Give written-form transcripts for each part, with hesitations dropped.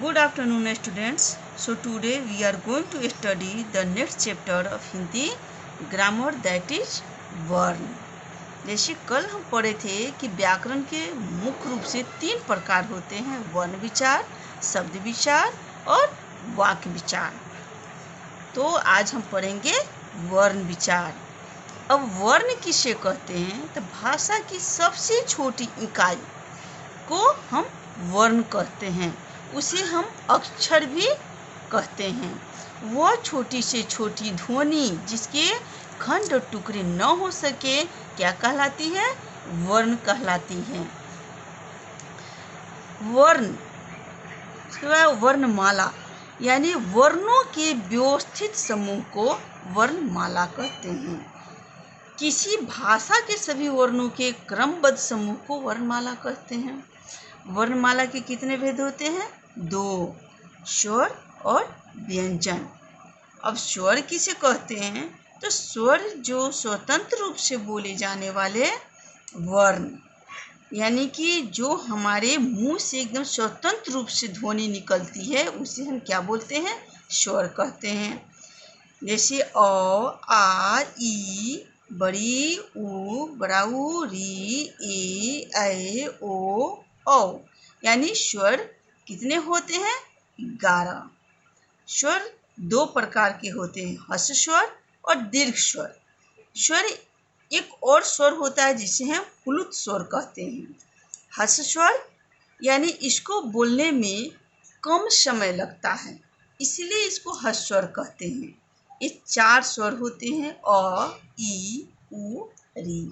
Good afternoon students. So today we are going to study the next chapter of Hindi grammar, that is वर्ण। जैसे कल हम पढ़े थे कि व्याकरण के मुख्य रूप से 3 प्रकार होते हैं, वर्ण विचार, शब्द विचार और वाक्य विचार। तो आज हम पढ़ेंगे वर्ण विचार। अब वर्ण किसे कहते हैं? तो भाषा की सबसे छोटी इकाई को हम वर्ण कहते हैं, उसे हम अक्षर भी कहते हैं। वह छोटी से छोटी ध्वनि जिसके खंड और टुकड़े न हो सके क्या कहलाती है? वर्ण कहलाती है। वर्ण, वर्णमाला यानी वर्णों के व्यवस्थित समूह को वर्णमाला कहते हैं। किसी भाषा के सभी वर्णों के क्रमबद्ध समूह को वर्णमाला कहते हैं। वर्णमाला के कितने भेद होते हैं? 2, स्वर और व्यंजन। अब स्वर किसे कहते हैं? तो स्वर जो स्वतंत्र रूप से बोले जाने वाले वर्ण, यानी कि जो हमारे मुंह से एकदम स्वतंत्र रूप से ध्वनि निकलती है, उसे हम क्या बोलते हैं? स्वर कहते हैं। जैसे अ, आ, ई, बड़ी ऊ, बड़ा ऊ, री, ए, ऐ, ओ, औ, यानी स्वर कितने होते हैं? 11। स्वर 2 प्रकार के होते हैं, ह्रस्व स्वर और दीर्घ स्वर। स्वर एक और स्वर होता है जिसे हम प्लुत स्वर कहते हैं। ह्रस्व स्वर यानी इसको बोलने में कम समय लगता है, इसलिए इसको ह्रस्व स्वर कहते हैं। ये 4 स्वर होते हैं, अ, ई, उ, री।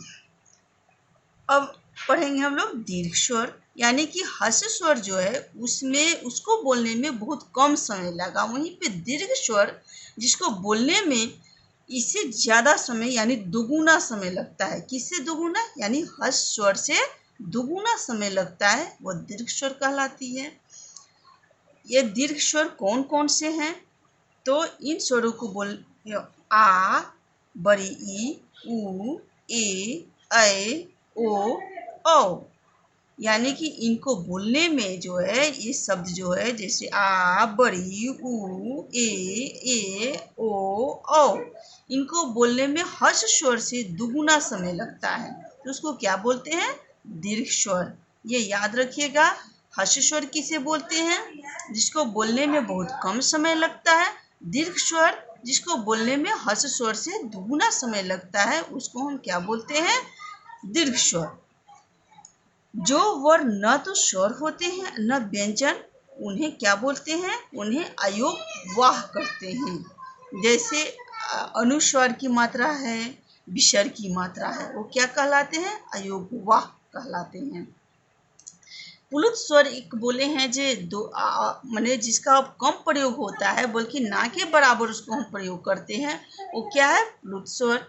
अब पढ़ेंगे हम लोग दीर्घ स्वर, यानी कि ह्रस्व स्वर जो है उसमें उसको बोलने में बहुत कम समय लगा। वहीं पे दीर्घ स्वर जिसको बोलने में इससे ज़्यादा समय यानी दुगुना समय लगता है। किससे दुगुना? यानी ह्रस्व स्वर से दुगुना समय लगता है, वो दीर्घ स्वर कहलाती है। ये दीर्घ स्वर कौन कौन से हैं? तो इन स्वरों को बोल आ, बड़ी ई, उ, ए, ऐ, ओ, औ, यानी कि इनको बोलने में जो है ये शब्द जो है जैसे आ, बड़ी, उ, ए, ओ, औ, इनको बोलने में ह्रस्व स्वर से दुगुना समय लगता है, तो उसको क्या बोलते हैं? दीर्घ स्वर। ये याद रखिएगा। ह्रस्व स्वर किसे बोलते हैं? जिसको बोलने में बहुत कम समय लगता है। दीर्घ स्वर जिसको बोलने में ह्रस्व स्वर से दुगुना समय लगता है, उसको हम क्या बोलते हैं? दीर्घ स्वर। जो वर्ण न तो स्वर होते हैं न व्यंजन, उन्हें क्या बोलते हैं? उन्हें अयोगवाह कहते हैं। जैसे अनुस्वार की मात्रा है, विसर्ग की मात्रा है, वो क्या कहलाते हैं? अयोगवाह कहलाते हैं। प्लुत स्वर एक बोले हैं जे माने जिसका अब कम प्रयोग होता है, बल्कि ना के बराबर उसको हम प्रयोग करते हैं, वो क्या है? प्लुत स्वर।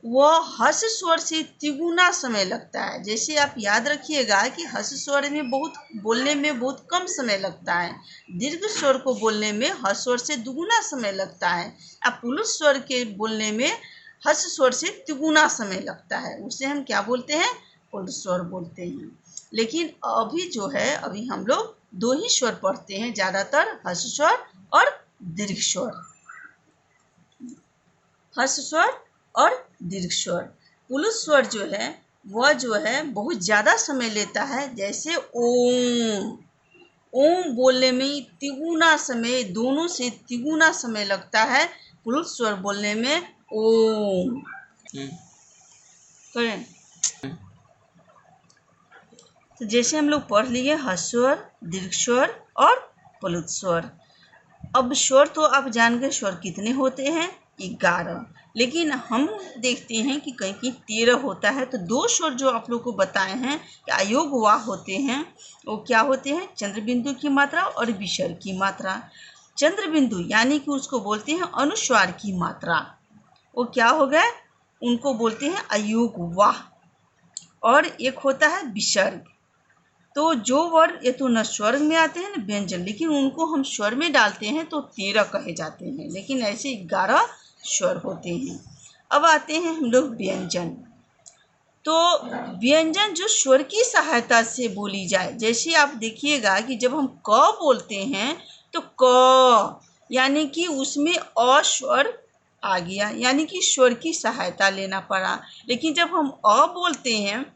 वह ह्रस्व स्वर से तिगुना समय लगता है। जैसे आप याद रखिएगा कि ह्रस्व स्वर में बोलने में बहुत कम समय लगता है, दीर्घ स्वर को बोलने में ह्रस्व स्वर से दुगुना समय लगता है। अब प्लुत स्वर के बोलने में ह्रस्व स्वर से तिगुना समय लगता है, उसे हम क्या बोलते हैं? प्लुत स्वर बोलते हैं। लेकिन अभी जो है अभी हम लोग 2 ही स्वर पढ़ते हैं ज़्यादातर, ह्रस्व स्वर और दीर्घ स्वर। ह्रस्व स्वर और दीर्घ स्वर। प्लुत स्वर जो है वह जो है बहुत ज़्यादा समय लेता है। जैसे ओम, ओम बोलने में तिगुना समय, दोनों से तिगुना समय लगता है प्लुत स्वर बोलने में ओम। करें तो जैसे हम लोग पढ़ लिए ह्रस्व स्वर, दीर्घ स्वर और प्लुत स्वर। अब स्वर तो आप जान गए स्वर कितने होते हैं? 11। लेकिन हम देखते हैं कि कहीं कहीं 13 होता है। तो 2 स्वर जो आप लोग को बताए हैं कि अयोगवाह होते हैं, वो क्या होते हैं? चंद्रबिंदु की मात्रा और विसर्ग की मात्रा। चंद्रबिंदु यानी कि उसको बोलते हैं अनुस्वार की मात्रा, वो क्या हो गए? उनको बोलते हैं अयोगवाह। और एक होता है विसर्ग। तो जो वर्ण ये तो न स्वर में आते हैं न व्यंजन, लेकिन उनको हम स्वर में डालते हैं तो 13 कहे जाते हैं, लेकिन ऐसे 11 स्वर होते हैं। अब आते हैं हम लोग व्यंजन। तो व्यंजन जो स्वर की सहायता से बोली जाए, जैसे आप देखिएगा कि जब हम क बोलते हैं तो क यानी कि उसमें अ स्वर आ गया, यानी कि स्वर की सहायता लेना पड़ा। लेकिन जब हम अ बोलते हैं,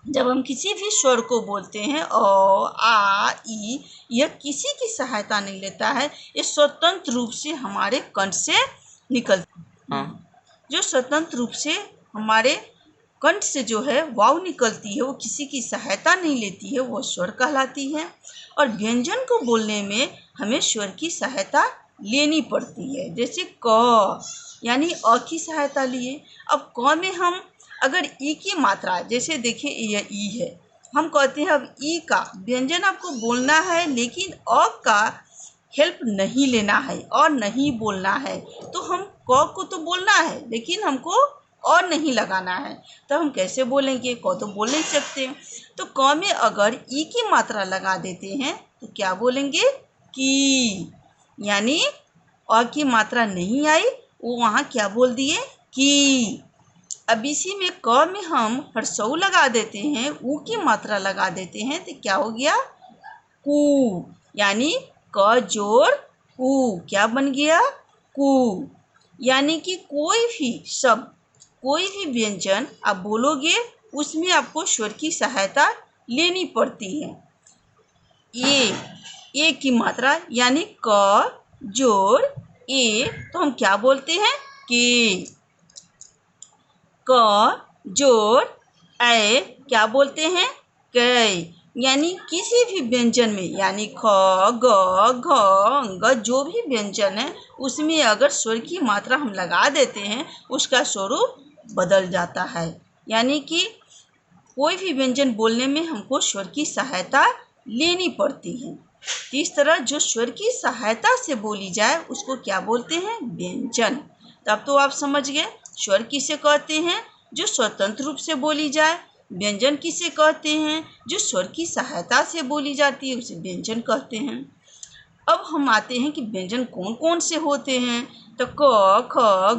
जब हम किसी भी स्वर को बोलते हैं आ ई, यह किसी की सहायता नहीं लेता है, ये स्वतंत्र रूप से हमारे कंठ से निकलता है। जो स्वतंत्र रूप से हमारे कंठ से जो है वाव निकलती है, वो किसी की सहायता नहीं लेती है, वो स्वर कहलाती है। और व्यंजन को बोलने में हमें स्वर की सहायता लेनी पड़ती है। जैसे क यानी अ की सहायता लिए। अब क में हम अगर ई की मात्रा, जैसे देखिए यह ई है, हम कहते हैं अब ई का व्यंजन आपको बोलना है, लेकिन अ का हेल्प नहीं लेना है और नहीं बोलना है। तो हम क को तो बोलना है, लेकिन हमको और नहीं लगाना है। तो हम कैसे बोलेंगे? क तो बोल नहीं सकते। तो क में अगर ई की मात्रा लगा देते हैं तो क्या बोलेंगे? की। यानी अ की मात्रा नहीं आई, वो वहाँ क्या बोल दिए? की। अब इसी में क में हम हर्सऊ लगा देते हैं, ऊ की मात्रा लगा देते हैं, तो क्या हो गया? कू। यानी क जोड़ ऊ क्या बन गया? कू। यानी कि कोई भी शब्द, कोई भी व्यंजन आप बोलोगे, उसमें आपको स्वर की सहायता लेनी पड़ती है। ए की मात्रा यानी क जोड़ ए, तो हम क्या बोलते हैं? के। क जोड़ ऐ क्या बोलते हैं? कै। यानी किसी भी व्यंजन में, यानी ख, ग, घ, ङ जो भी व्यंजन है, उसमें अगर स्वर की मात्रा हम लगा देते हैं, उसका स्वरूप बदल जाता है। यानी कि कोई भी व्यंजन बोलने में हमको स्वर की सहायता लेनी पड़ती है। इस तरह जो स्वर की सहायता से बोली जाए उसको क्या बोलते हैं? व्यंजन। तब तो आप समझ गए स्वर किसे कहते हैं? जो स्वतंत्र रूप से बोली जाए। व्यंजन किसे कहते हैं? जो स्वर की सहायता से बोली जाती है, उसे व्यंजन कहते हैं। अब हम आते हैं कि व्यंजन कौन कौन से होते हैं। तो क, ख,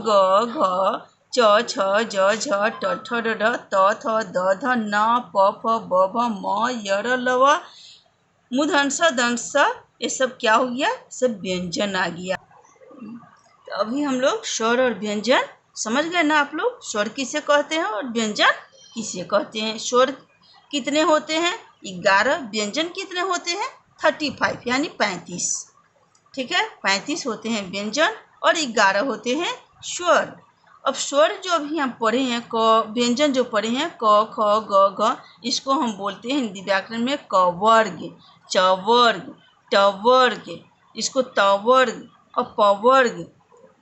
ग, घ, च, छ, ज, झ, ट, ठ, ड, ढ, त, थ, द, ध, न, प, फ, ब, भ, म, य, र, ल, व, मूर्धन्य ष, दंड स, ये सब क्या हो गया? सब व्यंजन आ गया। तो अभी हम लोग स्वर और व्यंजन समझ गए ना आप लोग? स्वर किसे कहते हैं और व्यंजन किसे कहते हैं? स्वर कितने होते हैं? 11। व्यंजन कितने होते हैं? 35 यानी 35। ठीक है, 35 होते हैं व्यंजन और 11 होते हैं स्वर। अब स्वर जो अभी हम पढ़े हैं, क व्यंजन जो पढ़े हैं क, ख, ग, घ, इसको हम बोलते हैं हिंदी व्याकरण में क वर्ग, च वर्ग, ट वर्ग, इसको त वर्ग और प वर्ग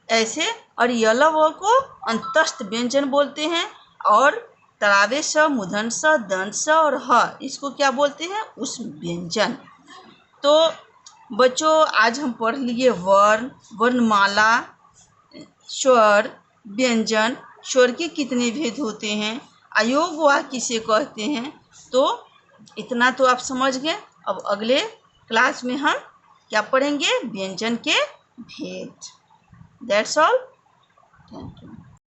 ऐसे। और यल व को अंतस्थ व्यंजन बोलते हैं। और तरावे स, मूर्धन्य स, दंड स और ह, इसको क्या बोलते हैं? उस व्यंजन। तो बच्चों आज हम पढ़ लिए वर्ण, वर्णमाला, स्वर, व्यंजन, स्वर के कितने भेद होते हैं, अयोग वाक्य किसे कहते हैं। तो इतना तो आप समझ गए। अब अगले क्लास में हम क्या पढ़ेंगे? व्यंजन के भेद। That's all. Thank you.